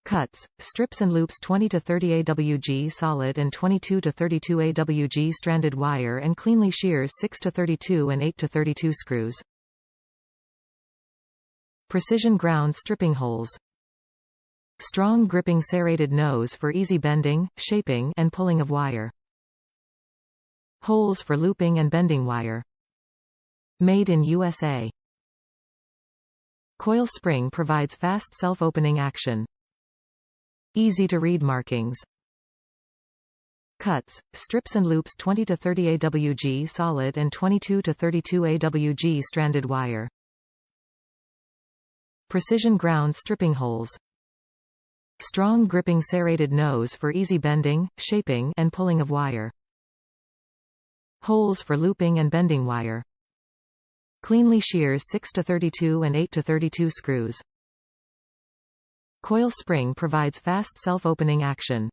Cuts, strips and loops 20 to 30 AWG solid and 22 to 32 AWG stranded wire and cleanly shears 6 to 32 and 8 to 32 screws. Precision ground stripping holes. Strong gripping serrated nose for easy bending, shaping and pulling of wire. Holes for looping and bending wire. Made in USA. Coil spring provides fast self-opening action. Easy to read markings. Cuts, strips and loops 20 to 30 AWG solid and 22 to 32 AWG stranded wire. Precision ground stripping holes. Strong gripping serrated nose for easy bending, shaping and pulling of wire. Holes for looping and bending wire. Cleanly shears 6 to 32 and 8 to 32 screws. Coil spring provides fast self-opening action.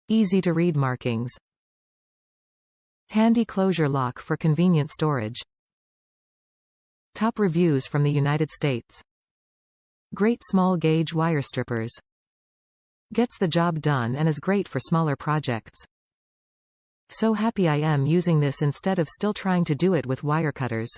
Easy to read markings. Handy closure lock for convenient storage. Top reviews from the United States. Great small gauge wire strippers. Gets the job done and is great for smaller projects. So happy I am using this instead of still trying to do it with wire cutters.